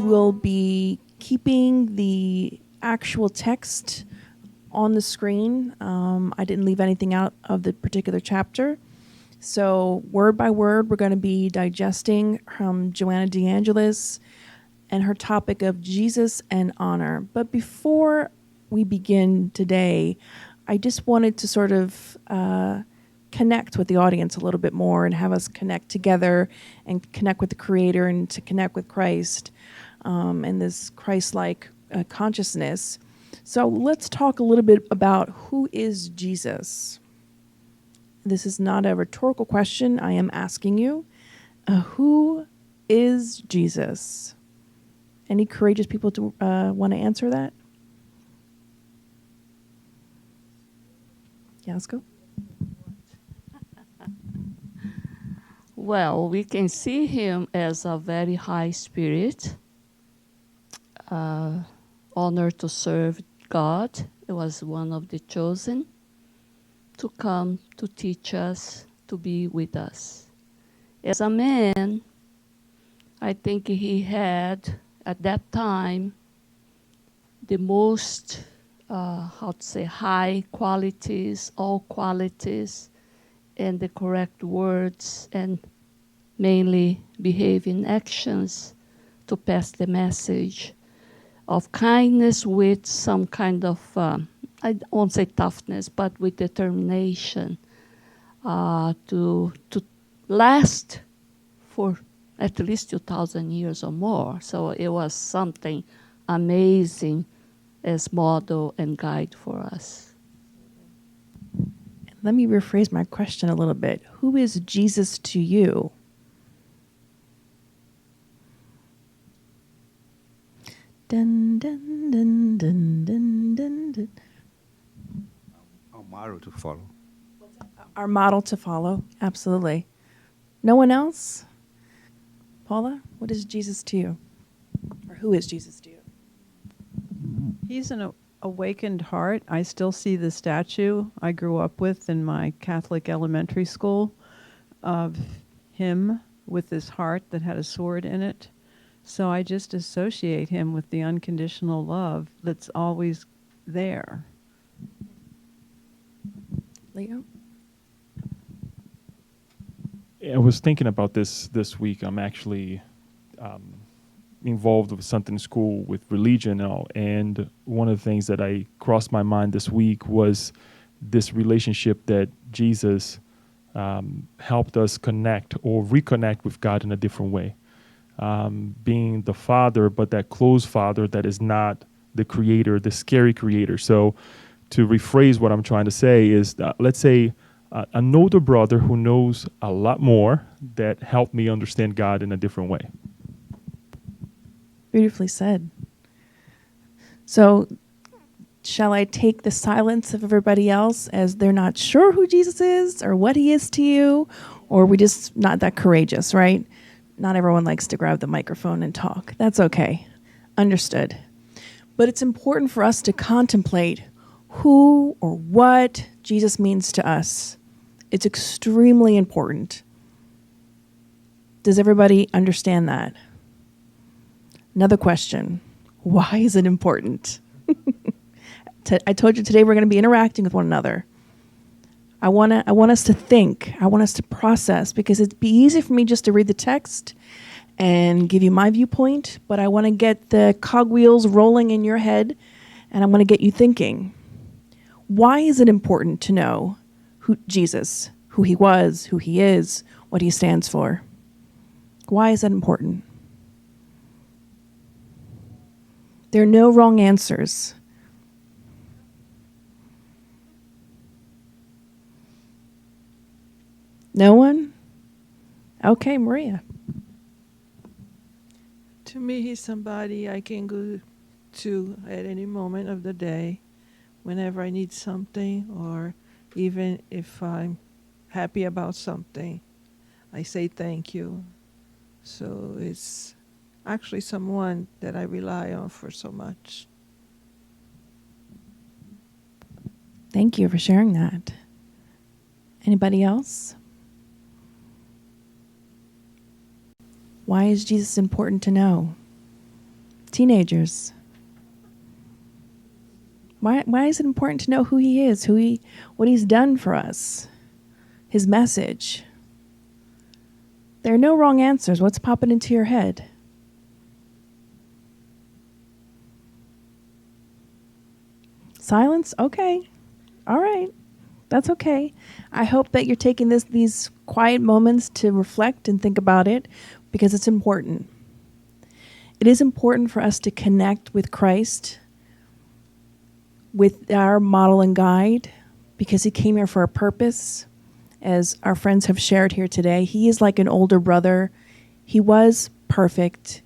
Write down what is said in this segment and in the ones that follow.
will be keeping the actual text on the screen. I didn't leave anything out of the particular chapter. So word by word, we're going to be digesting from Joanna DeAngelis and her topic of Jesus and honor. But before we begin today, I just wanted to sort of connect with the audience a little bit more and have us connect together and connect with the Creator and to connect with Christ and this Christ-like consciousness. So let's talk a little bit about who is Jesus. This is not a rhetorical question. I am asking you, who is Jesus? Any courageous people to want to answer that? Yeah, let's go. Well, we can see him as a very high spirit, honored to serve God. He was one of the chosen to come to teach us, to be with us. As a man, I think he had, at that time, the most, high qualities, all qualities, and the correct words, and mainly behaving actions to pass the message of kindness with some kind of, I won't say toughness, but with determination to last for at least 2,000 years or more. So it was something amazing as model and guide for us. Let me rephrase my question a little bit. Who is Jesus to you? Dun, dun, dun, dun, dun, dun, dun. Our model to follow. Our model to follow, absolutely. No one else? Paula, what is Jesus to you? Or who is Jesus to you? He's an awakened heart. I still see the statue I grew up with in my Catholic elementary school of him with this heart that had a sword in it. So I just associate him with the unconditional love that's always there. Leo? I was thinking about this week. I'm actually involved with something in school with religion now, and one of the things that I crossed my mind this week was this relationship that Jesus helped us connect or reconnect with God in a different way. Being the Father, but that close Father that is not the Creator, the scary Creator. So to rephrase what I'm trying to say is, let's say an older brother who knows a lot more that helped me understand God in a different way. Beautifully said. So shall I take the silence of everybody else as they're not sure who Jesus is or what he is to you, or we just not that courageous, right? Not everyone likes to grab the microphone and talk. That's okay. Understood. But it's important for us to contemplate who or what Jesus means to us. It's extremely important. Does everybody understand that? Another question. Why is it important? I told you today we're going to be interacting with one another. I want us to think. I want us to process, because it'd be easy for me just to read the text and give you my viewpoint, but I want to get the cogwheels rolling in your head, and I want to get you thinking. Why is it important to know who Jesus, who he was, who he is, what he stands for? Why is that important? There are no wrong answers. No one? Okay, Maria. To me, he's somebody I can go to at any moment of the day, whenever I need something, or even if I'm happy about something, I say thank you. So it's actually someone that I rely on for so much. Thank you for sharing that. Anybody else? Why is Jesus important to know? Teenagers. Why is it important to know who he is, what he's done for us, his message? There are no wrong answers. What's popping into your head? Silence? Okay. All right. That's okay. I hope that you're taking these quiet moments to reflect and think about it, because it's important. It is important for us to connect with Christ, with our model and guide, because he came here for a purpose. As our friends have shared here today, he is like an older brother. He was perfect.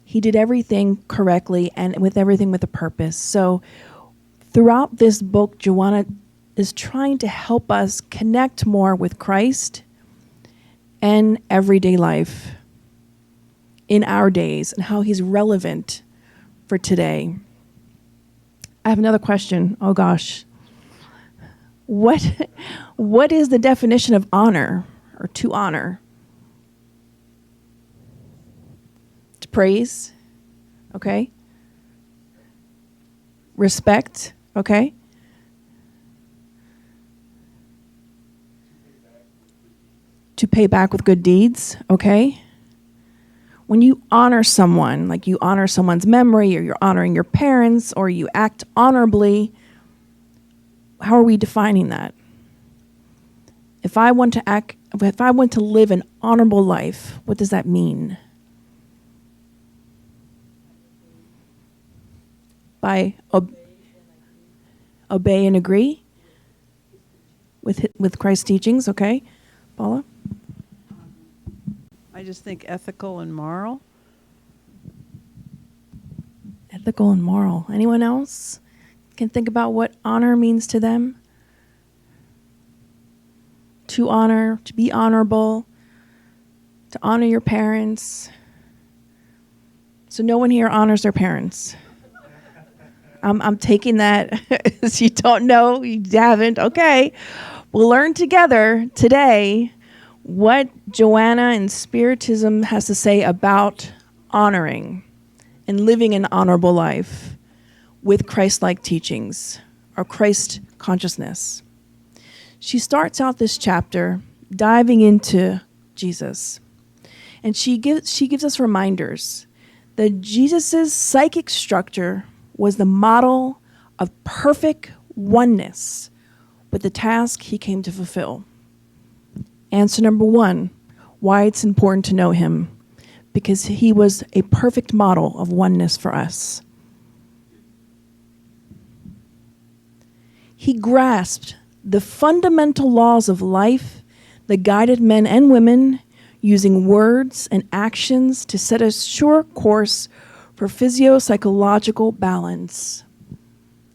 He did everything correctly and with everything with a purpose. So throughout this book, Joanna is trying to help us connect more with Christ and everyday life in our days and how he's relevant for today. I have another question. Oh gosh. What is the definition of honor, or to honor? To praise, okay? Respect, okay? To pay back with good deeds, okay? When you honor someone, like you honor someone's memory, or you're honoring your parents, or you act honorably, how are we defining that? If I want to live an honorable life, what does that mean? By obey and agree with Christ's teachings, okay? Paula? I just think ethical and moral. Ethical and moral. Anyone else can think about what honor means to them? To honor, to be honorable, to honor your parents. So no one here honors their parents. I'm taking that as you don't know, you haven't. Okay. We'll learn together today what Joanna and Spiritism has to say about honoring and living an honorable life with Christ-like teachings or Christ consciousness. She starts out this chapter diving into Jesus. And she gives us reminders that Jesus' psychic structure was the model of perfect oneness with the task he came to fulfill. Answer number 1, why it's important to know him. Because he was a perfect model of oneness for us. He grasped the fundamental laws of life that guided men and women, using words and actions to set a sure course for physio-psychological balance.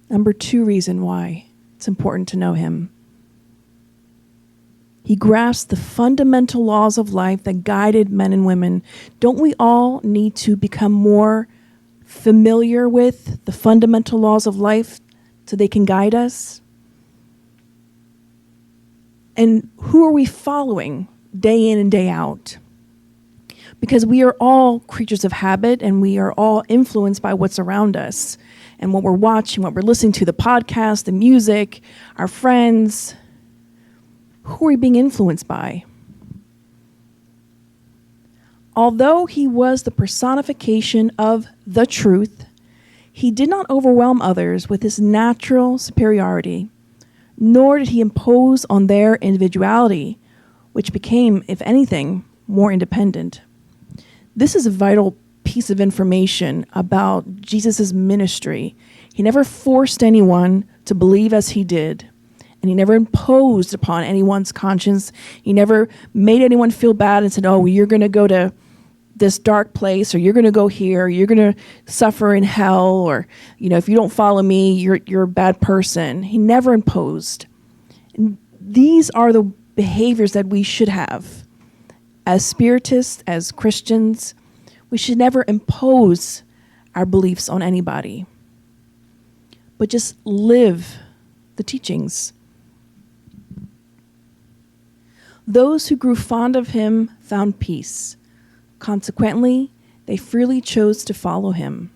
Number 2 reason why it's important to know him. He grasped the fundamental laws of life that guided men and women. Don't we all need to become more familiar with the fundamental laws of life so they can guide us? And who are we following day in and day out? Because we are all creatures of habit, and we are all influenced by what's around us and what we're watching, what we're listening to, the podcast, the music, our friends. Who are we being influenced by? Although he was the personification of the truth, he did not overwhelm others with his natural superiority, nor did he impose on their individuality, which became, if anything, more independent. This is a vital piece of information about Jesus' ministry. He never forced anyone to believe as he did, and he never imposed upon anyone's conscience. He never made anyone feel bad and said, oh, you're going to go to this dark place, or you're going to go here, or you're going to suffer in hell, or, if you don't follow me, you're a bad person. He never imposed. And these are the behaviors that we should have. As Spiritists, as Christians, we should never impose our beliefs on anybody, but just live the teachings. Those who grew fond of him found peace. Consequently, they freely chose to follow him.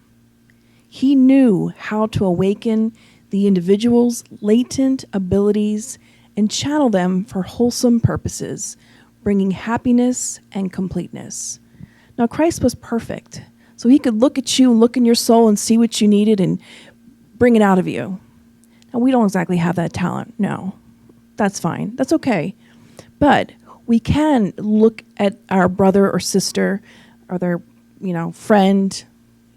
He knew how to awaken the individual's latent abilities and channel them for wholesome purposes, bringing happiness and completeness. Now, Christ was perfect, so he could look at you, look in your soul, and see what you needed and bring it out of you. Now, we don't exactly have that talent. No, that's fine. That's okay. But we can look at our brother or sister or their, friend,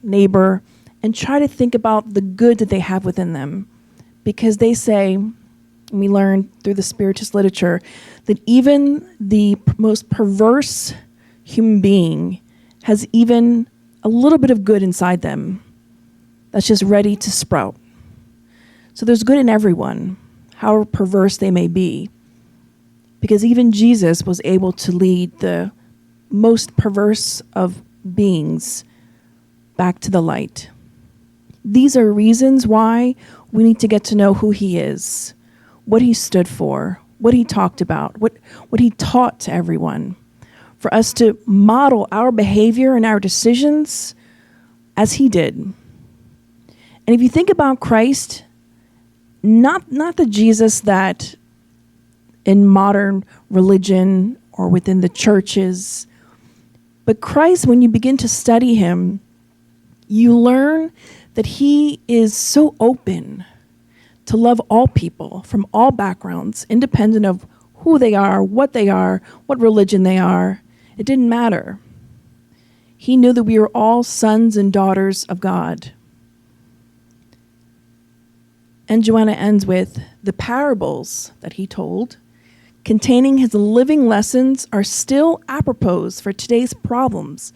neighbor, and try to think about the good that they have within them. Because they say, and we learn through the Spiritist literature, that even the most perverse human being has even a little bit of good inside them that's just ready to sprout. So there's good in everyone, however perverse they may be. Because even Jesus was able to lead the most perverse of beings back to the light. These are reasons why we need to get to know who he is, what he stood for, what he talked about, what he taught to everyone, for us to model our behavior and our decisions as he did. And if you think about Christ, not the Jesus that in modern religion or within the churches, but Christ, when you begin to study him, you learn that he is so open to love all people from all backgrounds, independent of who they are, what religion they are. It didn't matter. He knew that we were all sons and daughters of God. And Joanna ends with, the parables that he told, containing his living lessons, are still apropos for today's problems,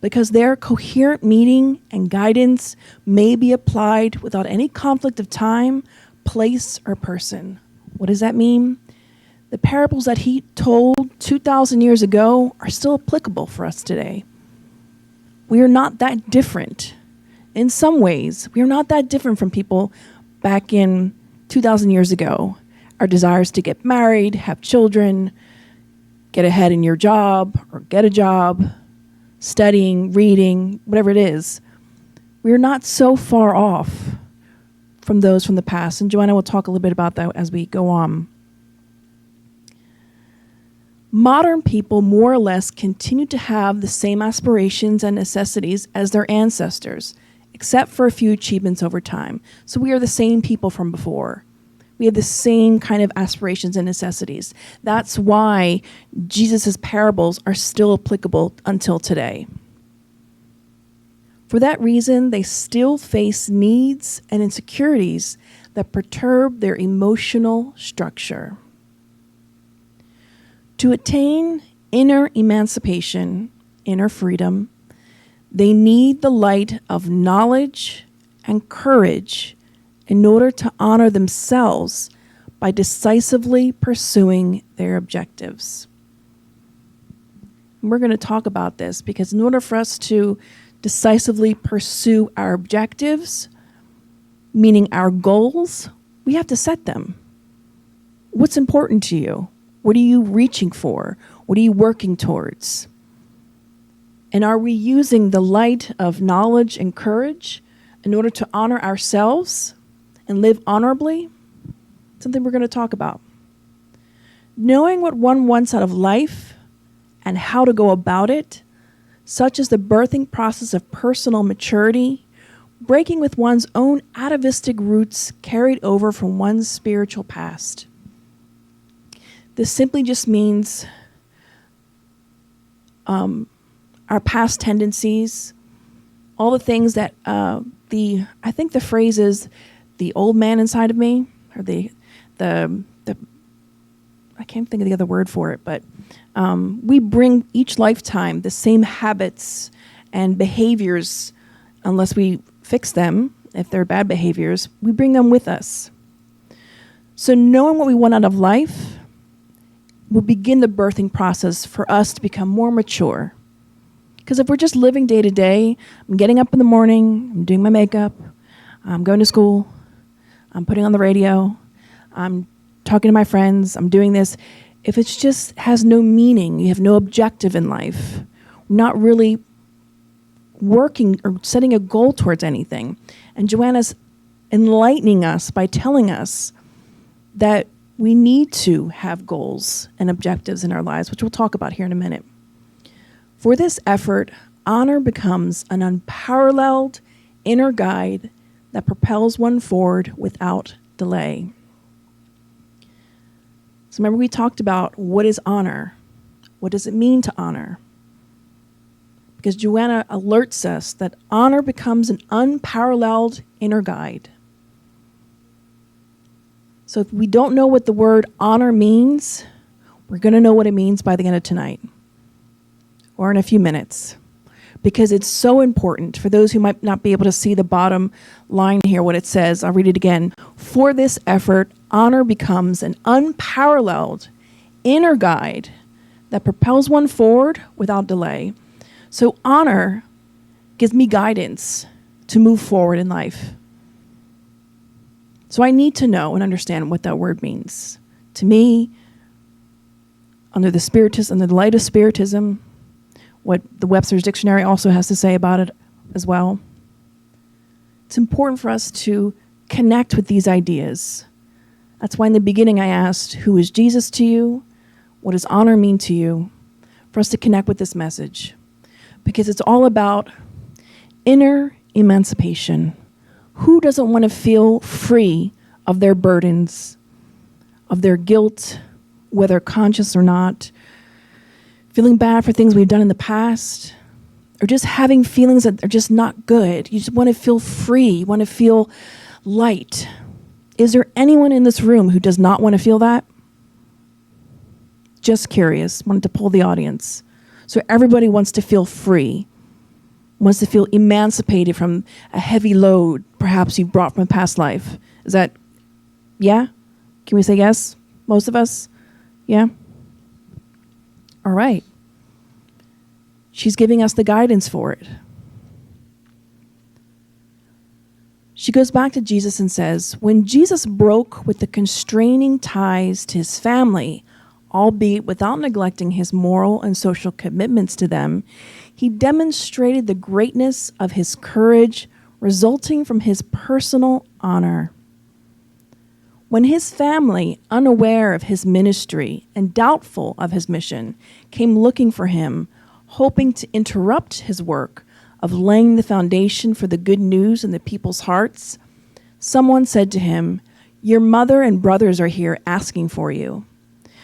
because their coherent meaning and guidance may be applied without any conflict of time, place, or person. What does that mean? The parables that he told 2,000 years ago are still applicable for us today. We are not that different. In some ways, we are not that different from people back in 2,000 years ago. Our desires to get married, have children, get ahead in your job, or get a job, studying, reading, whatever it is. We're not so far off from those from the past. And Joanna will talk a little bit about that as we go on. Modern people more or less continue to have the same aspirations and necessities as their ancestors, except for a few achievements over time. So we are the same people from before. We have the same kind of aspirations and necessities. That's why Jesus' parables are still applicable until today. For that reason, they still face needs and insecurities that perturb their emotional structure. To attain inner emancipation, inner freedom, they need the light of knowledge and courage in order to honor themselves by decisively pursuing their objectives. And we're going to talk about this because in order for us to decisively pursue our objectives, meaning our goals, we have to set them. What's important to you? What are you reaching for? What are you working towards? And are we using the light of knowledge and courage in order to honor ourselves and live honorably? Something we're going to talk about. Knowing what one wants out of life and how to go about it, such as the birthing process of personal maturity, breaking with one's own atavistic roots carried over from one's spiritual past. This simply just means our past tendencies, all the things that I think the phrase is the old man inside of me, or the I can't think of the other word for it, but we bring each lifetime the same habits and behaviors, unless we fix them. If they're bad behaviors, we bring them with us. So knowing what we want out of life will begin the birthing process for us to become more mature. Because if we're just living day to day, I'm getting up in the morning, I'm doing my makeup, I'm going to school, I'm putting on the radio, I'm talking to my friends, I'm doing this. If it just has no meaning, you have no objective in life, not really working or setting a goal towards anything. And Joanna's enlightening us by telling us that we need to have goals and objectives in our lives, which we'll talk about here in a minute. For this effort, honor becomes an unparalleled inner guide that propels one forward without delay. So remember, we talked about what is honor? What does it mean to honor? Because Joanna alerts us that honor becomes an unparalleled inner guide. So if we don't know what the word honor means, we're going to know what it means by the end of tonight or in a few minutes, because it's so important. For those who might not be able to see the bottom line here, what it says, I'll read it again. For this effort, honor becomes an unparalleled inner guide that propels one forward without delay. So honor gives me guidance to move forward in life. So I need to know and understand what that word means. To me, under the light of Spiritism, what the Webster's Dictionary also has to say about it as well. It's important for us to connect with these ideas. That's why in the beginning I asked, who is Jesus to you? What does honor mean to you? For us to connect with this message. Because it's all about inner emancipation. Who doesn't want to feel free of their burdens, of their guilt, whether conscious or not, feeling bad for things we've done in the past, or just having feelings that are just not good? You just want to feel free. You want to feel light. Is there anyone in this room who does not want to feel that? Just curious. Wanted to poll the audience. So everybody wants to feel free, wants to feel emancipated from a heavy load perhaps you've brought from a past life. Is that, yeah? Can we say yes? Most of us? Yeah? All right. She's giving us the guidance for it. She goes back to Jesus and says, when Jesus broke with the constraining ties to his family, albeit without neglecting his moral and social commitments to them, he demonstrated the greatness of his courage resulting from his personal honor. When his family, unaware of his ministry and doubtful of his mission, came looking for him, hoping to interrupt his work of laying the foundation for the good news in the people's hearts, someone said to him, "Your mother and brothers are here asking for you."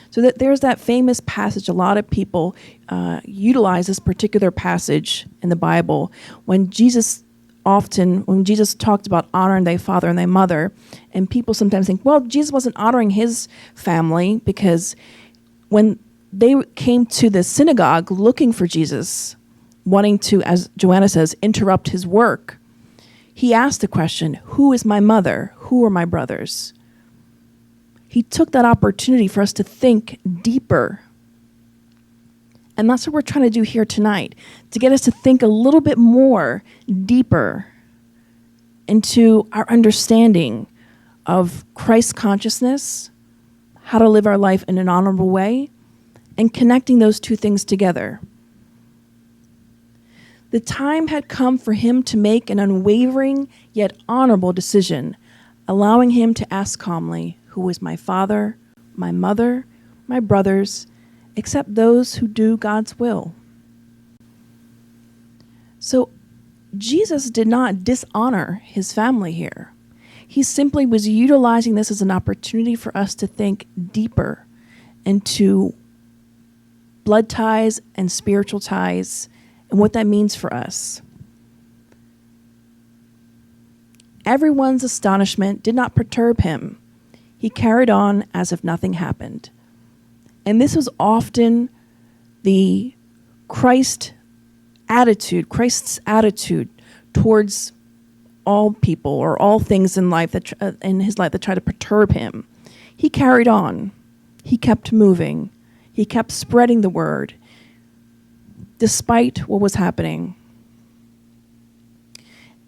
So that there's that famous passage. A lot of people utilize this particular passage in the Bible when Jesus talked about honoring thy father and thy mother, and people sometimes think, well, Jesus wasn't honoring his family, because when they came to the synagogue looking for Jesus, wanting to, as Joanna says, interrupt his work, he asked the question, who is my mother? Who are my brothers? He took that opportunity for us to think deeper. And that's what we're trying to do here tonight, to get us to think a little bit more deeper into our understanding of Christ consciousness, how to live our life in an honorable way, and connecting those two things together. The time had come for him to make an unwavering yet honorable decision, allowing him to ask calmly, who is my father, my mother, my brothers, except those who do God's will? So Jesus did not dishonor his family here. He simply was utilizing this as an opportunity for us to think deeper into blood ties and spiritual ties and what that means for us. Everyone's astonishment did not perturb him. He carried on as if nothing happened. And this was often the Christ's attitude towards all people or all things in life in his life that try to perturb him. He carried on. He kept moving. He kept spreading the word despite what was happening.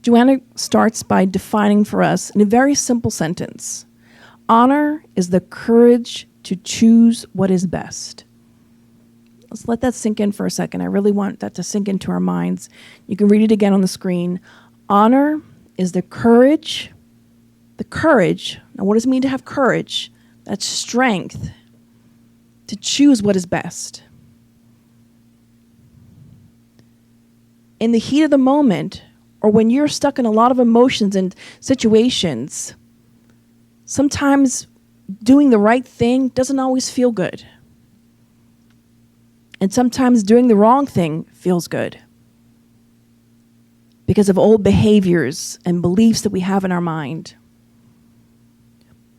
Joanna starts by defining for us in a very simple sentence: honor is the courage to choose what is best. Let's let that sink in for a second. I really want that to sink into our minds. You can read it again on the screen. Honor is the courage. Now what does it mean to have courage? That's strength to choose what is best. In the heat of the moment, or when you're stuck in a lot of emotions and situations, sometimes doing the right thing doesn't always feel good. And sometimes doing the wrong thing feels good because of old behaviors and beliefs that we have in our mind.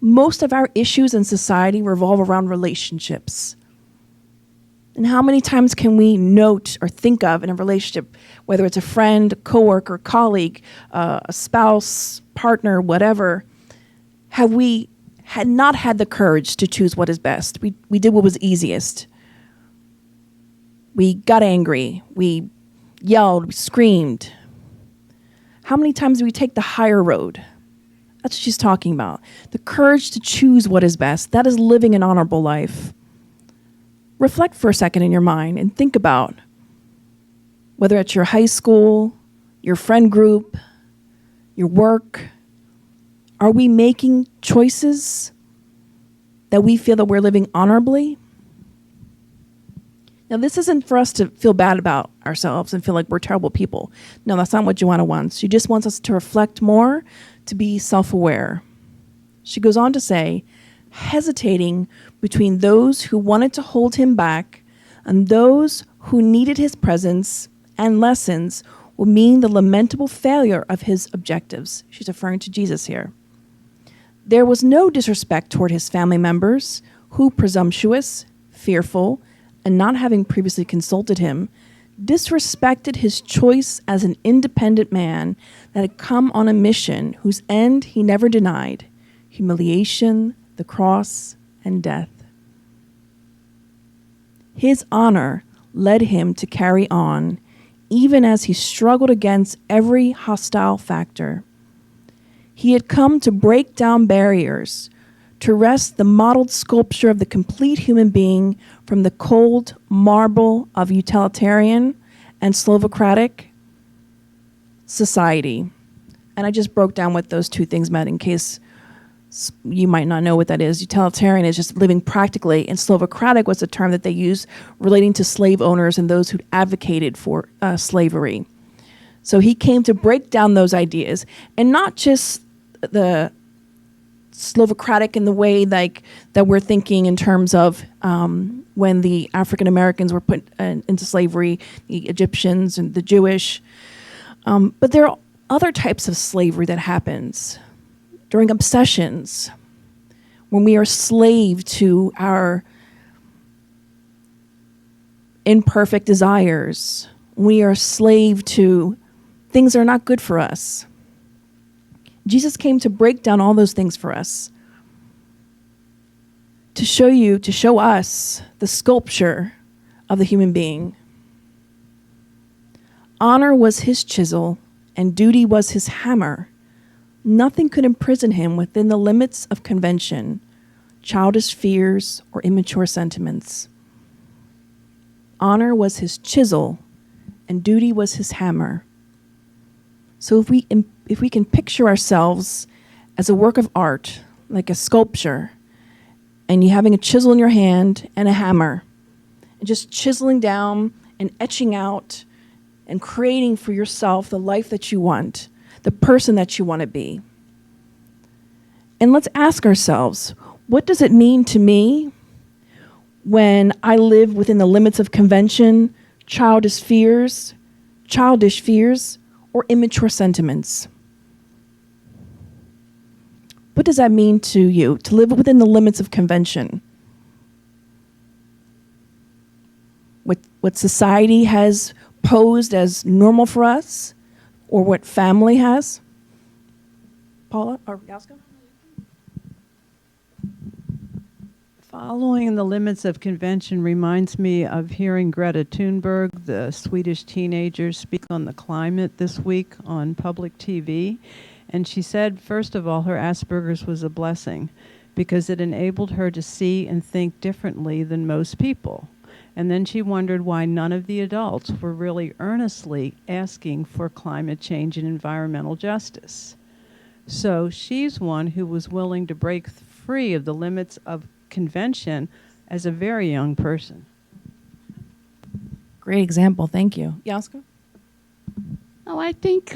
Most of our issues in society revolve around relationships. And how many times can we note or think of in a relationship, whether it's a friend, coworker, colleague, a spouse, partner, whatever, have we had not had the courage to choose what is best? We did what was easiest. We got angry. We yelled. We screamed. How many times do we take the higher road? That's what she's talking about. The courage to choose what is best. That is living an honorable life. Reflect for a second in your mind and think about whether it's your high school, your friend group, your work. Are we making choices that we feel that we're living honorably? Now, this isn't for us to feel bad about ourselves and feel like we're terrible people. No, that's not what Joanna wants. She just wants us to reflect more, to be self-aware. She goes on to say, hesitating between those who wanted to hold him back and those who needed his presence and lessons will mean the lamentable failure of his objectives. She's referring to Jesus here. There was no disrespect toward his family members who, presumptuous, fearful, and not having previously consulted him, disrespected his choice as an independent man that had come on a mission whose end he never denied, humiliation, the cross, and death. His honor led him to carry on, even as he struggled against every hostile factor. He had come to break down barriers, to wrest the modeled sculpture of the complete human being from the cold marble of utilitarian and Slovocratic society. And I just broke down what those two things meant in case you might not know what that is. Utilitarian is just living practically, and Slovocratic was a term that they used relating to slave owners and those who advocated for slavery. So he came to break down those ideas, and not just the Slovocratic in the way like that we're thinking in terms of when the African Americans were put into slavery, the Egyptians and the Jewish. But there are other types of slavery that happens during obsessions, when we are slave to our imperfect desires. We are slave to things that are not good for us. Jesus came to break down all those things for us, to show us the sculpture of the human being. Honor was his chisel, and duty was his hammer. Nothing could imprison him within the limits of convention, childish fears, or immature sentiments. Honor was his chisel, and duty was his hammer. So if we can picture ourselves as a work of art, like a sculpture, and you having a chisel in your hand and a hammer, and just chiseling down and etching out and creating for yourself the life that you want, the person that you want to be. And let's ask ourselves, what does it mean to me when I live within the limits of convention, childish fears, or immature sentiments? What does that mean to you, to live within the limits of convention? What society has posed as normal for us, or what family has? Paula or Yaska? Following the limits of convention reminds me of hearing Greta Thunberg, the Swedish teenager, speak on the climate this week on public TV. And she said, first of all, her Asperger's was a blessing because it enabled her to see and think differently than most people. And then she wondered why none of the adults were really earnestly asking for climate change and environmental justice. So she's one who was willing to break free of the limits of convention as a very young person. Great example. Thank you. Yasko? Now, I think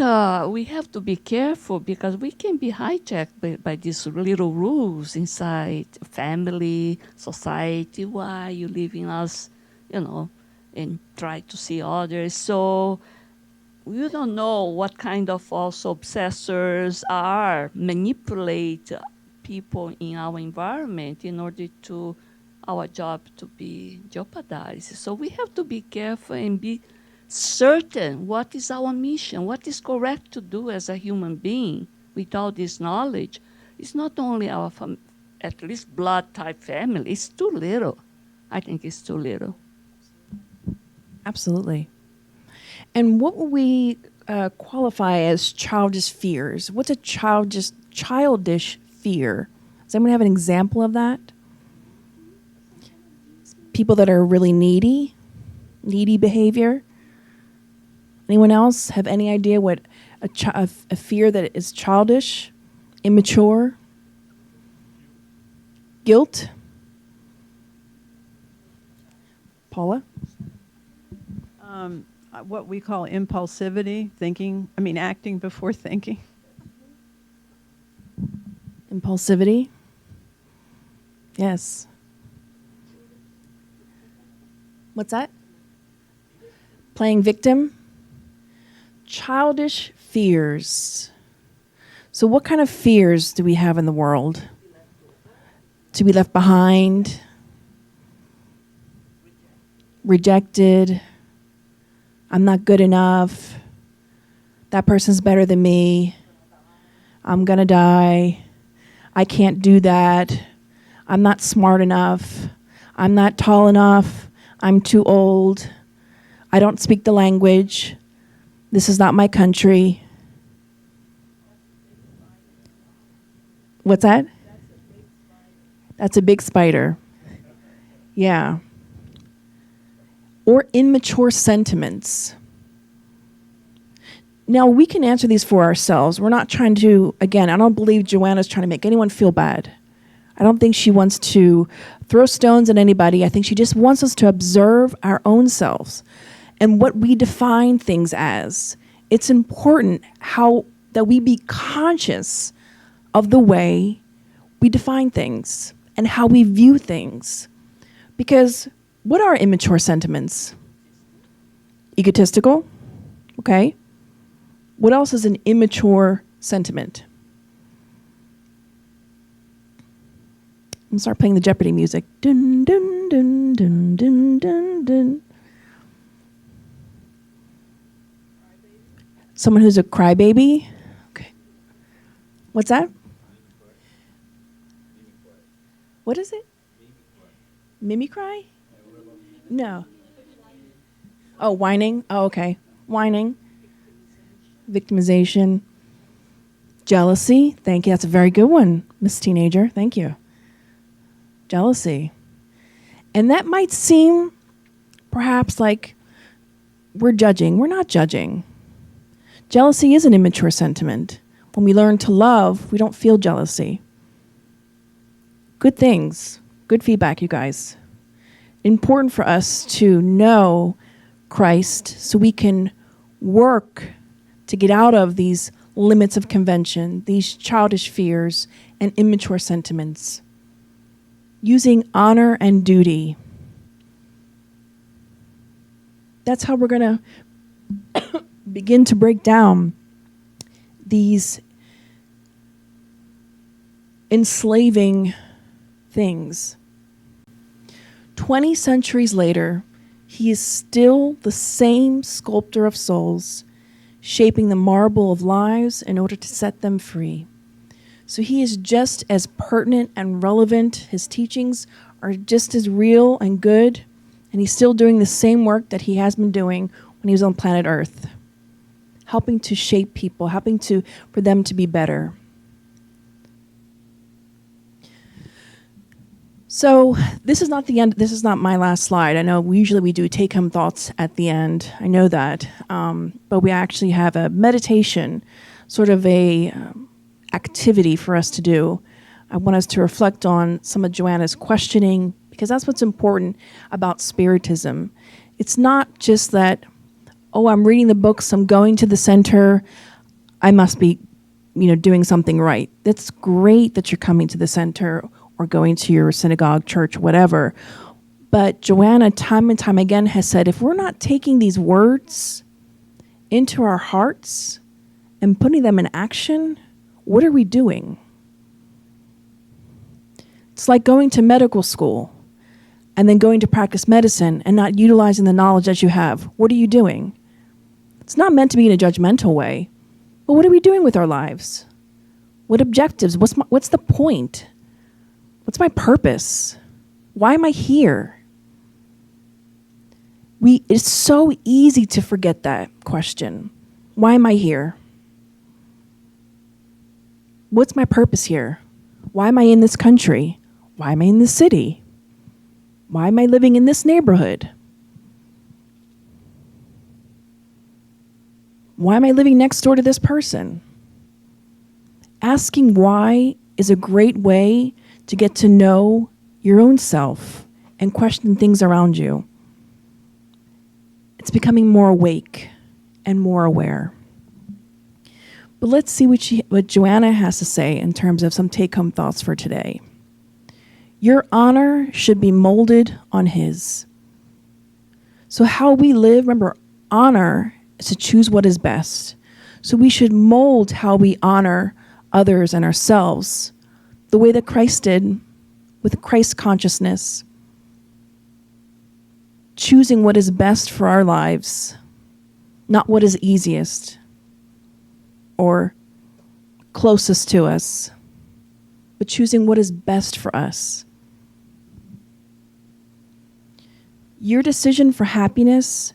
we have to be careful because we can be hijacked by these little rules inside family, society. Why you leaving us, and try to see others. So you don't know what kind of also obsessors are manipulate people in our environment in order to our job to be jeopardized. So we have to be careful and be certain what is our mission, what is correct to do as a human being with all this knowledge. It's not only our at least blood type family. It's too little. I think it's too little. Absolutely. And what would we qualify as childish fears? What's a childish fear? Does anyone have an example of that? People that are really needy behavior. Anyone else have any idea what a fear that is childish, immature, guilt? Paula? What we call impulsivity, acting before thinking. Impulsivity? Yes. What's that? Playing victim? Childish fears. So what kind of fears do we have in the world? To be left behind? Rejected? I'm not good enough. That person's better than me. I'm gonna die. I can't do that. I'm not smart enough. I'm not tall enough. I'm too old. I don't speak the language. This is not my country. What's that? That's a big spider. Yeah. Or immature sentiments. Now, we can answer these for ourselves. We're not trying to, again, I don't believe Joanna's trying to make anyone feel bad. I don't think she wants to throw stones at anybody. I think she just wants us to observe our own selves and what we define things as. It's important that we be conscious of the way we define things and how we view things. Because what are immature sentiments? Egotistical, okay? What else is an immature sentiment? I'm gonna start playing the Jeopardy music. Dun, dun, dun, dun, dun, dun, dun. Someone who's a crybaby? Okay. What's that? What is it? Mimicry? No. Oh, whining? Oh, okay. Whining. Victimization. Jealousy. Thank you. That's a very good one, Miss Teenager. Thank you. Jealousy. And that might seem perhaps like we're judging. We're not judging. Jealousy is an immature sentiment. When we learn to love, we don't feel jealousy. Good things. Good feedback, you guys. Important for us to know Christ so we can work to get out of these limits of convention, these childish fears and immature sentiments. Using honor and duty. That's how we're going to begin to break down these enslaving things. 20 centuries later, he is still the same sculptor of souls, shaping the marble of lives in order to set them free. So he is just as pertinent and relevant. His teachings are just as real and good, and he's still doing the same work that he has been doing when he was on planet Earth, helping to shape people, for them to be better. So this is not the end. This is not my last slide. I know usually we do take-home thoughts at the end. I know that. But we actually have a meditation, sort of a activity for us to do. I want us to reflect on some of Joanna's questioning, because that's what's important about Spiritism. It's not just that, oh, I'm reading the books, I'm going to the center, I must be, doing something right. That's great that you're coming to the center or going to your synagogue, church, whatever. But Joanna, time and time again, has said, if we're not taking these words into our hearts and putting them in action, what are we doing? It's like going to medical school and then going to practice medicine and not utilizing the knowledge that you have. What are you doing? It's not meant to be in a judgmental way, but what are we doing with our lives? What objectives? What's the point? What's my purpose? Why am I here? It's so easy to forget that question. Why am I here? What's my purpose here? Why am I in this country? Why am I in this city? Why am I living in this neighborhood? Why am I living next door to this person? Asking why is a great way to get to know your own self and question things around you. It's becoming more awake and more aware. But let's see what Joanna has to say in terms of some take-home thoughts for today. Your honor should be molded on his. So how we live, remember, honor is to choose what is best. So we should mold how we honor others and ourselves the way that Christ did with Christ consciousness, choosing what is best for our lives, not what is easiest or closest to us, but choosing what is best for us. Your decision for happiness,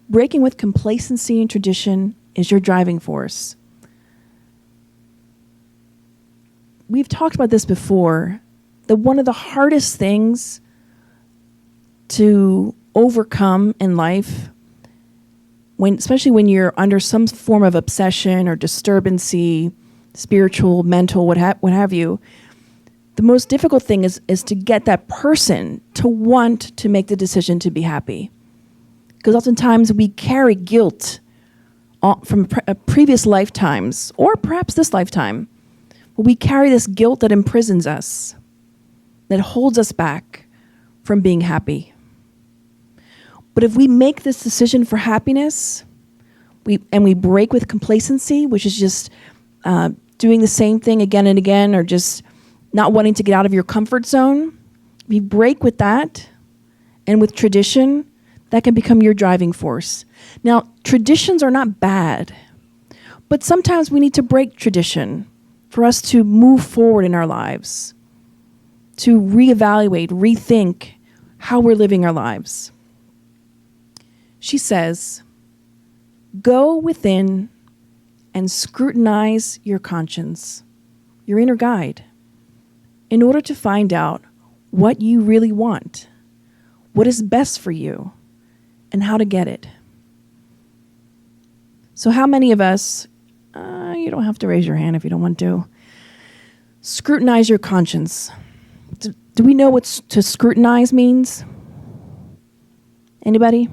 breaking with complacency and tradition, is your driving force. We've talked about this before, that one of the hardest things to overcome in life, especially when you're under some form of obsession or disturbancy, spiritual, mental, what have you, the most difficult thing is to get that person to want to make the decision to be happy. Because oftentimes we carry guilt from previous lifetimes, or perhaps this lifetime. But we carry this guilt that imprisons us, that holds us back from being happy. But if we make this decision for happiness, we break with complacency, which is just doing the same thing again and again, or just not wanting to get out of your comfort zone, we break with that and with tradition, that can become your driving force. Now, traditions are not bad, but sometimes we need to break tradition for us to move forward in our lives, to reevaluate, rethink how we're living our lives. She says, go within and scrutinize your conscience, your inner guide, in order to find out what you really want, what is best for you, and how to get it. So how many of us, you don't have to raise your hand if you don't want to, scrutinize your conscience? Do we know what to scrutinize means? Anybody?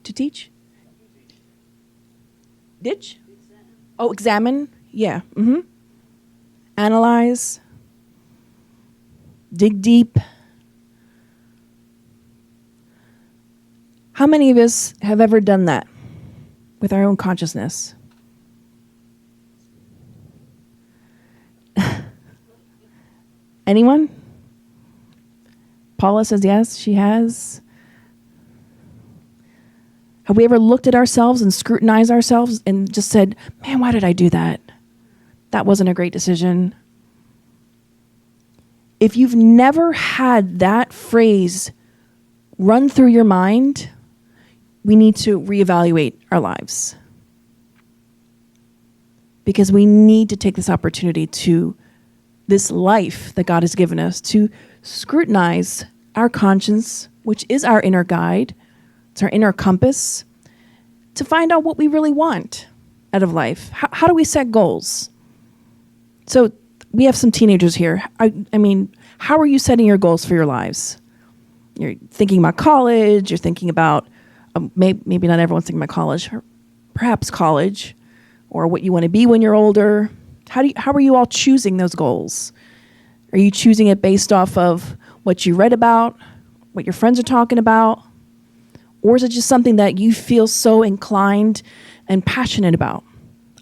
To teach? Ditch? Oh, examine? Yeah. Mm-hmm. Analyze. Dig deep. How many of us have ever done that with our own consciousness? Anyone? Paula says yes, she has. Have we ever looked at ourselves and scrutinized ourselves and just said, man, why did I do that? That wasn't a great decision. If you've never had that phrase run through your mind, we need to reevaluate our lives. Because we need to take this opportunity to this life that God has given us, to scrutinize our conscience, which is our inner guide, it's our inner compass, to find out what we really want out of life. How do we set goals? So we have some teenagers here. I mean, how are you setting your goals for your lives? You're thinking about college, you're thinking about, maybe not everyone's thinking about college, perhaps college, or what you want to be when you're older. How are you all choosing those goals? Are you choosing it based off of what you read about, what your friends are talking about? Or is it just something that you feel so inclined and passionate about?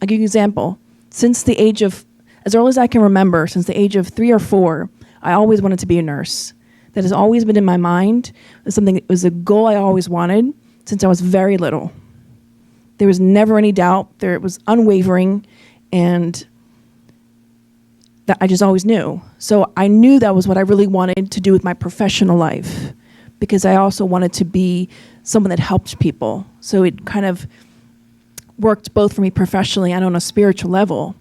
I'll give you an example. As early as I can remember, since the age of 3 or 4, I always wanted to be a nurse. That has always been in my mind. It was a goal I always wanted since I was very little. There was never any doubt. It was unwavering, and that I just always knew. So I knew that was what I really wanted to do with my professional life, because I also wanted to be someone that helped people. So it kind of worked both for me professionally and on a spiritual level.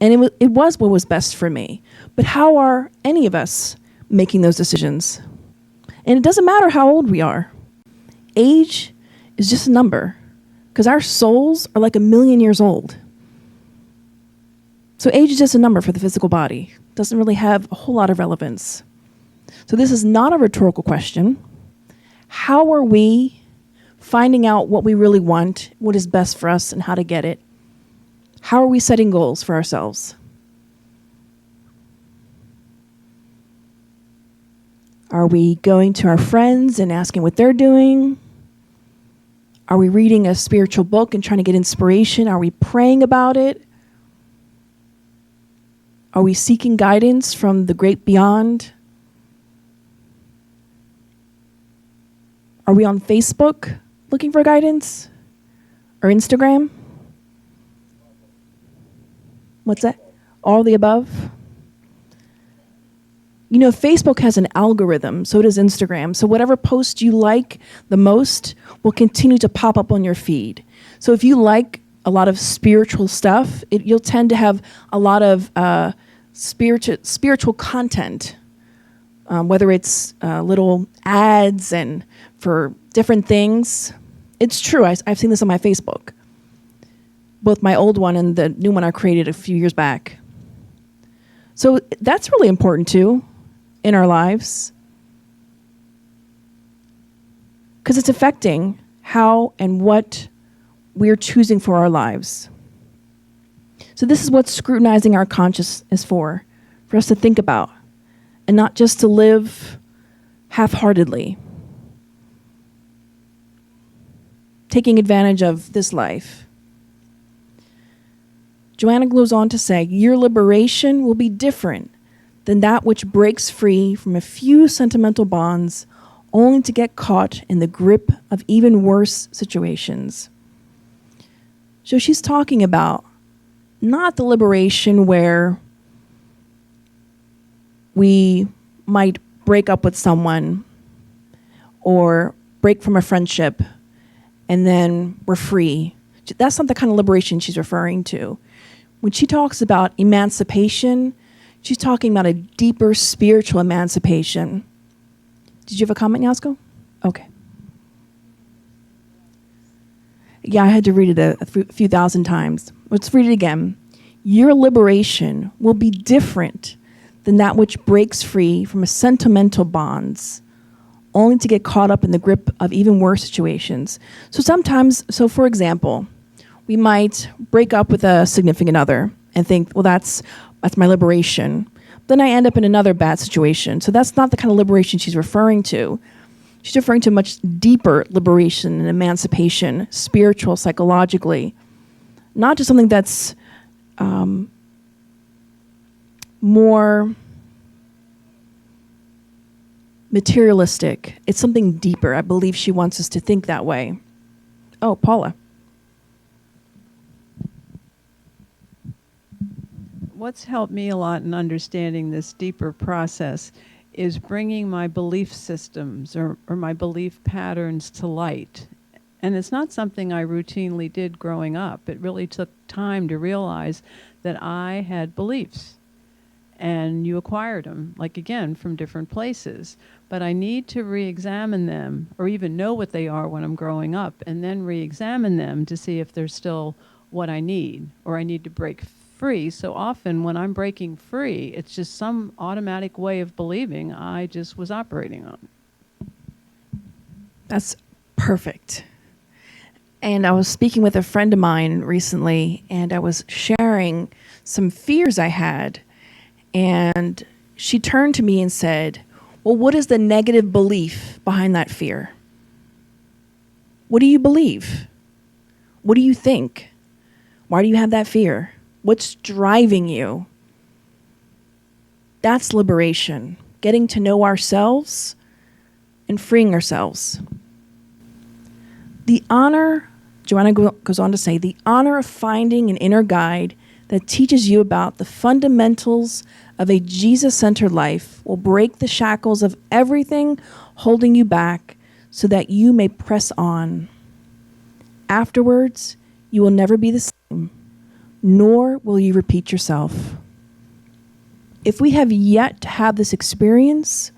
And it was what was best for me. But how are any of us making those decisions? And it doesn't matter how old we are. Age is just a number, because our souls are like 1,000,000 years old. So age is just a number for the physical body. It doesn't really have a whole lot of relevance. So this is not a rhetorical question. How are we finding out what we really want, what is best for us, and how to get it? How are we setting goals for ourselves? Are we going to our friends and asking what they're doing? Are we reading a spiritual book and trying to get inspiration? Are we praying about it? Are we seeking guidance from the great beyond? Are we on Facebook looking for guidance? Or Instagram? What's that? All the above? You know, Facebook has an algorithm, so does Instagram. So whatever post you like the most will continue to pop up on your feed. So if you like a lot of spiritual stuff, you'll tend to have a lot of spiritual content, whether it's little ads and for different things. It's true. I've seen this on my Facebook, both my old one and the new one I created a few years back. So that's really important too in our lives, because it's affecting how and what we're choosing for our lives. So this is what scrutinizing our conscience is for us to think about, and not just to live half-heartedly, taking advantage of this life. Joanna goes on to say, your liberation will be different than that which breaks free from a few sentimental bonds only to get caught in the grip of even worse situations. So she's talking about not the liberation where we might break up with someone or break from a friendship and then we're free. That's not the kind of liberation she's referring to. When she talks about emancipation, she's talking about a deeper spiritual emancipation. Did you have a comment, Yasko? Okay. Yeah, I had to read it a few thousand times. Let's read it again. Your liberation will be different than that which breaks free from a sentimental bonds, only to get caught up in the grip of even worse situations. So for example, we might break up with a significant other and think, well, that's my liberation. Then I end up in another bad situation. So that's not the kind of liberation she's referring to. She's referring to much deeper liberation and emancipation, spiritual, psychologically. Not just something that's more materialistic. It's something deeper. I believe she wants us to think that way. Oh, Paula. What's helped me a lot in understanding this deeper process is bringing my belief systems or my belief patterns to light. And it's not something I routinely did growing up. It really took time to realize that I had beliefs. and you acquired them, like again, from different places. But I need to re-examine them, or even know what they are when I'm growing up, and then re-examine them to see if they're still what I need, or I need to break free. So often when I'm breaking free, it's just some automatic way of believing I just was operating on. That's perfect. And I was speaking with a friend of mine recently, and I was sharing some fears I had. And she turned to me and said, well, what is the negative belief behind that fear? What do you believe? What do you think? Why do you have that fear? What's driving you? That's liberation, getting to know ourselves and freeing ourselves. The honor, Joanna goes on to say, the honor of finding an inner guide that teaches you about the fundamentals of a Jesus-centered life will break the shackles of everything holding you back so that you may press on. Afterwards, you will never be the same, nor will you repeat yourself. If we have yet to have this experience,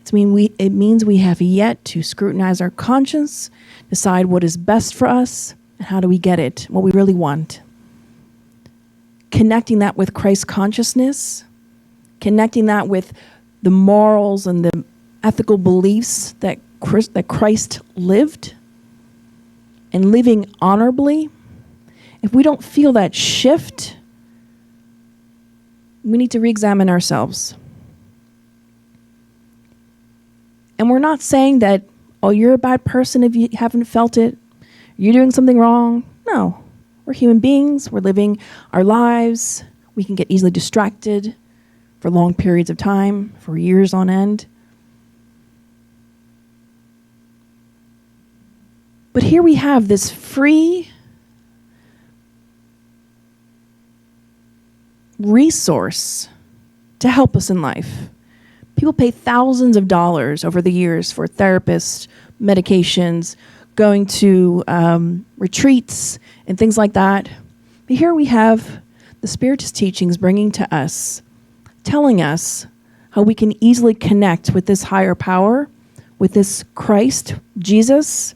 it means we have yet to scrutinize our conscience, decide what is best for us, and how do we get it, what we really want. Connecting that with Christ consciousness, connecting that with the morals and the ethical beliefs that Christ lived, and living honorably. If we don't feel that shift, we need to re-examine ourselves. And we're not saying that, oh, you're a bad person if you haven't felt it. You're doing something wrong. No. We're human beings. We're living our lives. We can get easily distracted for long periods of time, for years on end. But here we have this free resource to help us in life. People pay thousands of dollars over the years for therapists, medications, going to retreats and things like that. But here we have the Spiritist teachings bringing to us, telling us how we can easily connect with this higher power, with this Christ, Jesus,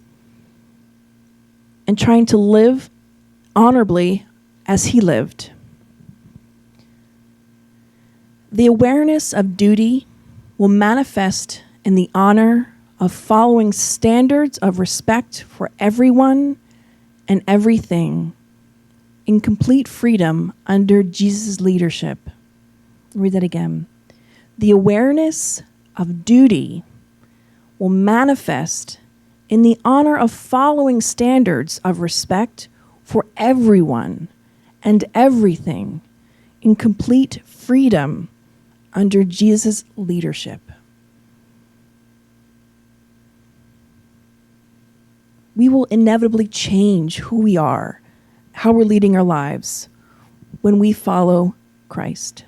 and trying to live honorably as he lived. The awareness of duty will manifest in the honor of following standards of respect for everyone and everything in complete freedom under Jesus' leadership. I'll read that again. The awareness of duty will manifest in the honor of following standards of respect for everyone and everything in complete freedom under Jesus' leadership. We will inevitably change who we are, how we're leading our lives when we follow Christ.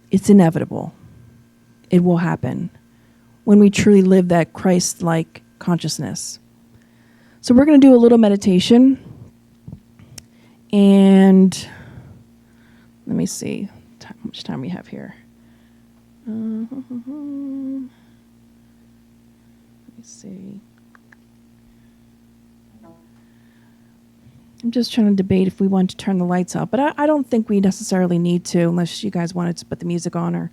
It's inevitable. It will happen when we truly live that Christ-like consciousness. So we're going to do a little meditation. And let me see how much time we have here. Let me see. I'm just trying to debate if we want to turn the lights out, but I don't think we necessarily need to unless you guys wanted to put the music on or...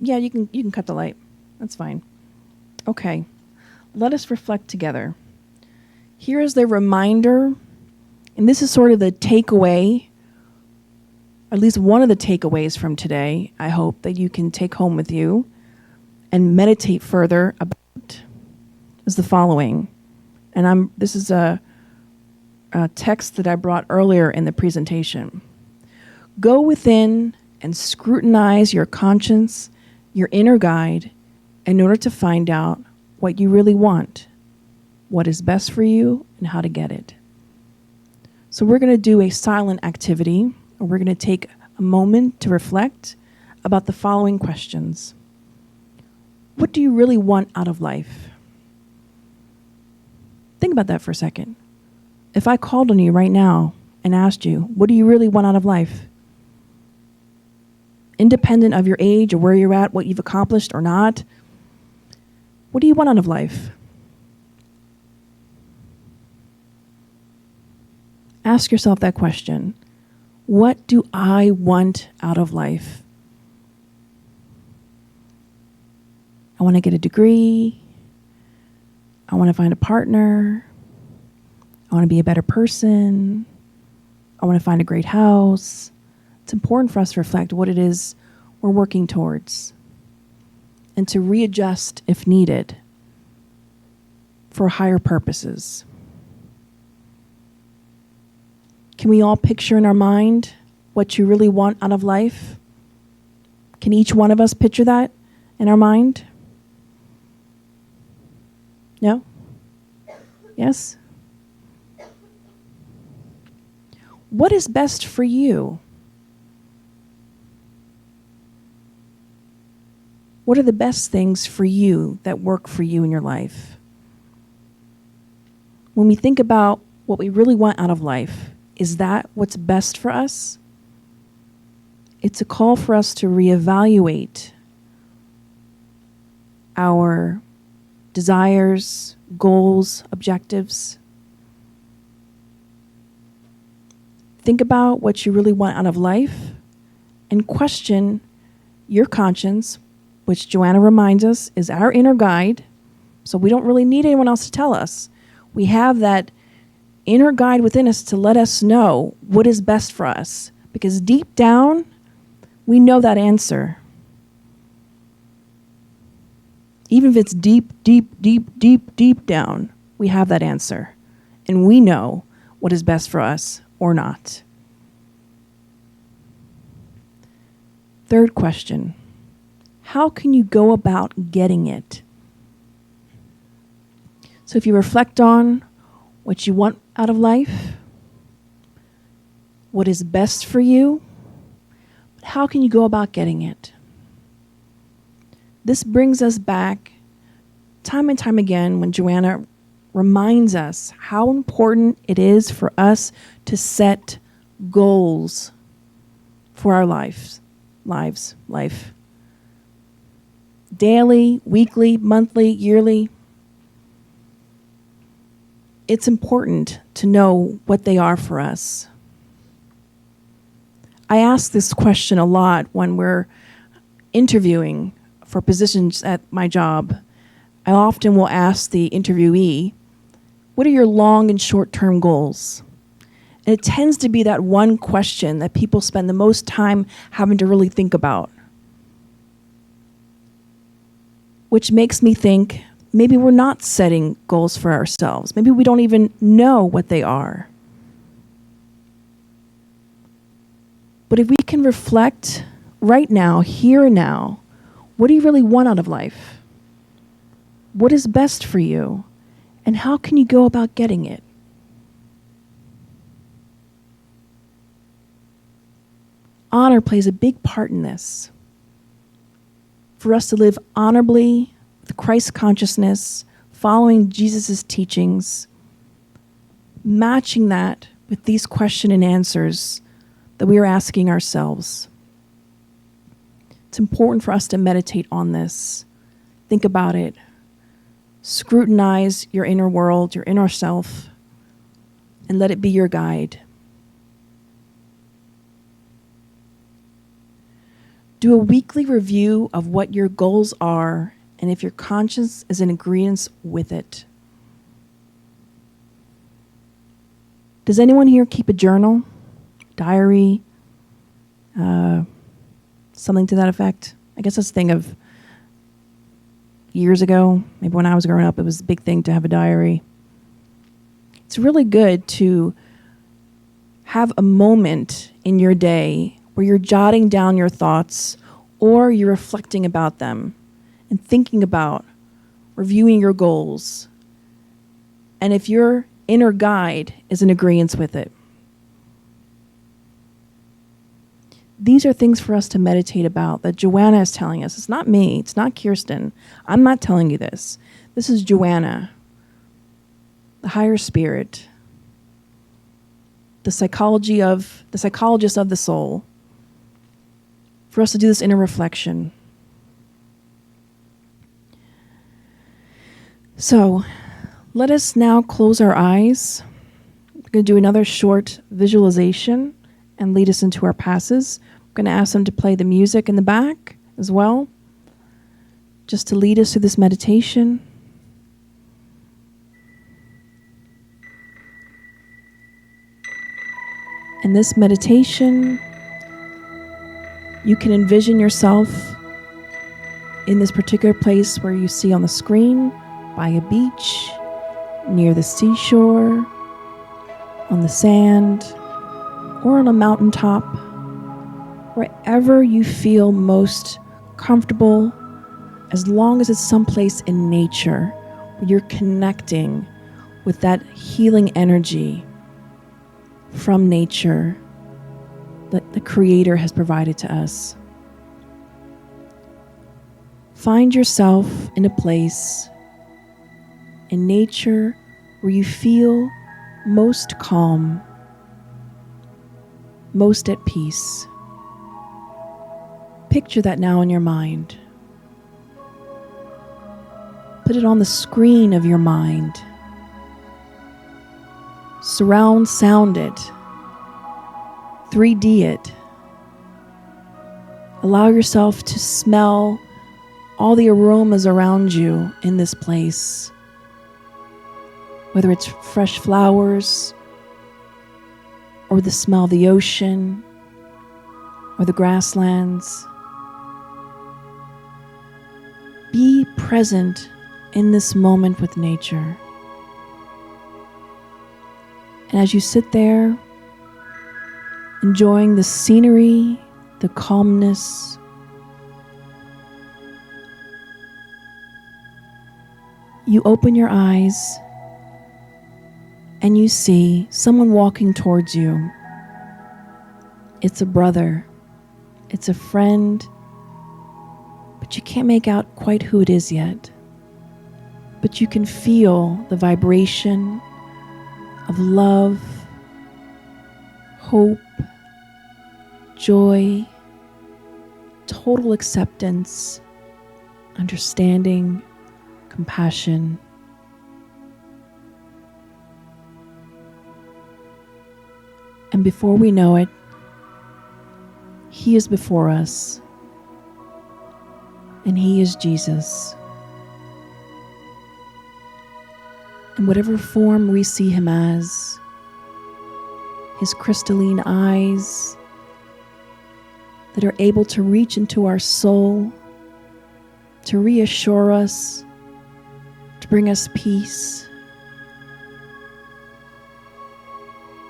Yeah, you can cut the light. That's fine. Okay. Let us reflect together. Here is the reminder, and this is sort of the takeaway, at least one of the takeaways from today, I hope, that you can take home with you and meditate further about, is the following. And this is a text that I brought earlier in the presentation. Go within and scrutinize your conscience, your inner guide, in order to find out what you really want, what is best for you, and how to get it. So we're going to do a silent activity, or we're going to take a moment to reflect about the following questions. What do you really want out of life? Think about that for a second. If I called on you right now and asked you, what do you really want out of life? Independent of your age or where you're at, what you've accomplished or not, what do you want out of life? Ask yourself that question. What do I want out of life? I want to get a degree. I want to find a partner. I want to be a better person. I want to find a great house. It's important for us to reflect what it is we're working towards and to readjust if needed for higher purposes. Can we all picture in our mind what you really want out of life? Can each one of us picture that in our mind? No? Yes? What is best for you? What are the best things for you that work for you in your life? When we think about what we really want out of life, is that what's best for us? It's a call for us to reevaluate our desires, goals, objectives. Think about what you really want out of life and question your conscience, which Joanna reminds us is our inner guide. So we don't really need anyone else to tell us. We have that inner guide within us to let us know what is best for us. Because deep down, we know that answer. Even if it's deep, deep, deep, deep, deep down, we have that answer. And we know what is best for us or not. Third question. How can you go about getting it? So if you reflect on what you want out of life, what is best for you, how can you go about getting it? This brings us back time and time again when Joanna reminds us how important it is for us to set goals for our life. Daily, weekly, monthly, yearly. It's important to know what they are for us. I ask this question a lot when we're interviewing for positions at my job. I often will ask the interviewee, what are your long and short-term goals? And it tends to be that one question that people spend the most time having to really think about. Which makes me think maybe we're not setting goals for ourselves. Maybe we don't even know what they are. But if we can reflect right now, here and now, what do you really want out of life? What is best for you? And how can you go about getting it? Honor plays a big part in this. For us to live honorably with Christ consciousness, following Jesus' teachings, matching that with these question and answers that we are asking ourselves. It's important for us to meditate on this. Think about it. Scrutinize your inner world, your inner self, and let it be your guide. Do a weekly review of what your goals are and if your conscience is in agreement with it. Does anyone here keep a journal, diary, something to that effect? I guess that's a thing of years ago. Maybe when I was growing up, it was a big thing to have a diary. It's really good to have a moment in your day where you're jotting down your thoughts or you're reflecting about them and thinking about reviewing your goals. And if your inner guide is in agreement with it. These are things for us to meditate about that Joanna is telling us. It's not me. It's not Kirsten. I'm not telling you this. This is Joanna, the higher spirit, the psychologist of the soul, for us to do this inner reflection. So, let us now close our eyes. We're going to do another short visualization and lead us into our passes. I'm going to ask them to play the music in the back as well, just to lead us through this meditation. In this meditation, you can envision yourself in this particular place where you see on the screen, by a beach, near the seashore, on the sand, or on a mountaintop, wherever you feel most comfortable, as long as it's someplace in nature where you're connecting with that healing energy from nature that the Creator has provided to us. Find yourself in a place in nature where you feel most calm, most at peace. Picture that now in your mind. Put it on the screen of your mind. Surround sound it. 3D it. Allow yourself to smell all the aromas around you in this place. Whether it's fresh flowers, or the smell of the ocean, or the grasslands. Be present in this moment with nature. And as you sit there, enjoying the scenery, the calmness, you open your eyes and you see someone walking towards you. It's a brother, it's a friend, but you can't make out quite who it is yet. But you can feel the vibration of love, hope, joy, total acceptance, understanding, compassion. And before we know it, He is before us, and He is Jesus. In whatever form we see Him as, His crystalline eyes that are able to reach into our soul, to reassure us, to bring us peace,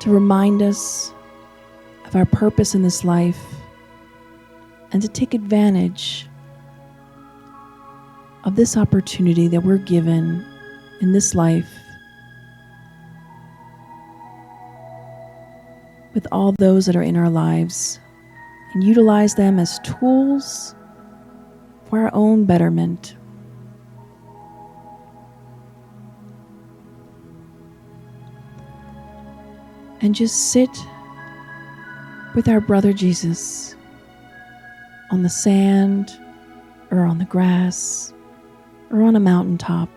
to remind us of our purpose in this life, and to take advantage of this opportunity that we're given in this life with all those that are in our lives, and utilize them as tools for our own betterment. And just sit with our brother Jesus on the sand, or on the grass, or on a mountaintop,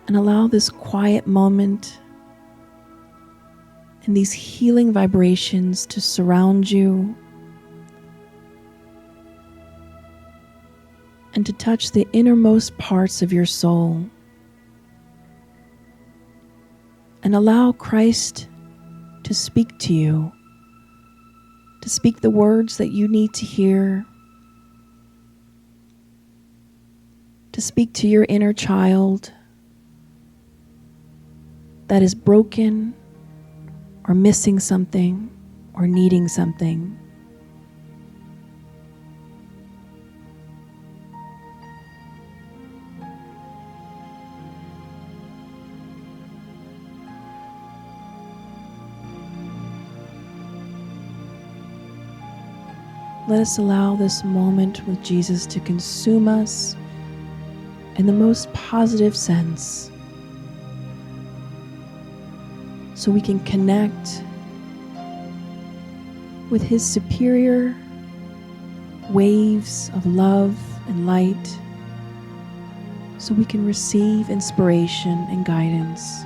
and allow this quiet moment and these healing vibrations to surround you and to touch the innermost parts of your soul. And allow Christ to speak to you, to speak the words that you need to hear, to speak to your inner child that is broken or missing something or needing something. Let us allow this moment with Jesus to consume us in the most positive sense, so we can connect with His superior waves of love and light, so we can receive inspiration and guidance.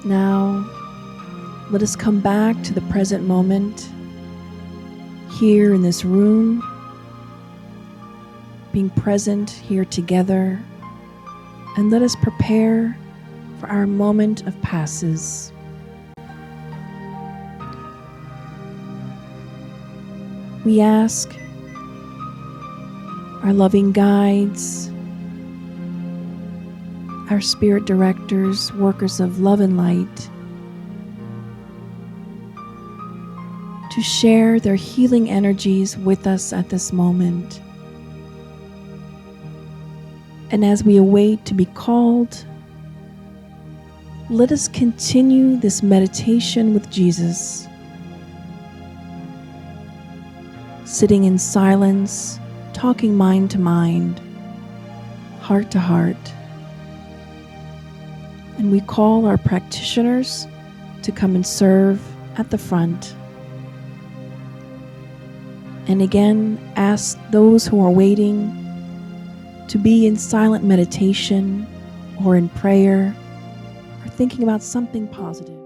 Now, let us come back to the present moment, here in this room, being present here together, and let us prepare for our moment of passes. We ask our loving guides, our spirit directors, workers of love and light, to share their healing energies with us at this moment. And as we await to be called, let us continue this meditation with Jesus, sitting in silence, talking mind to mind, heart to heart. And we call our practitioners to come and serve at the front. And again, ask those who are waiting to be in silent meditation or in prayer or thinking about something positive.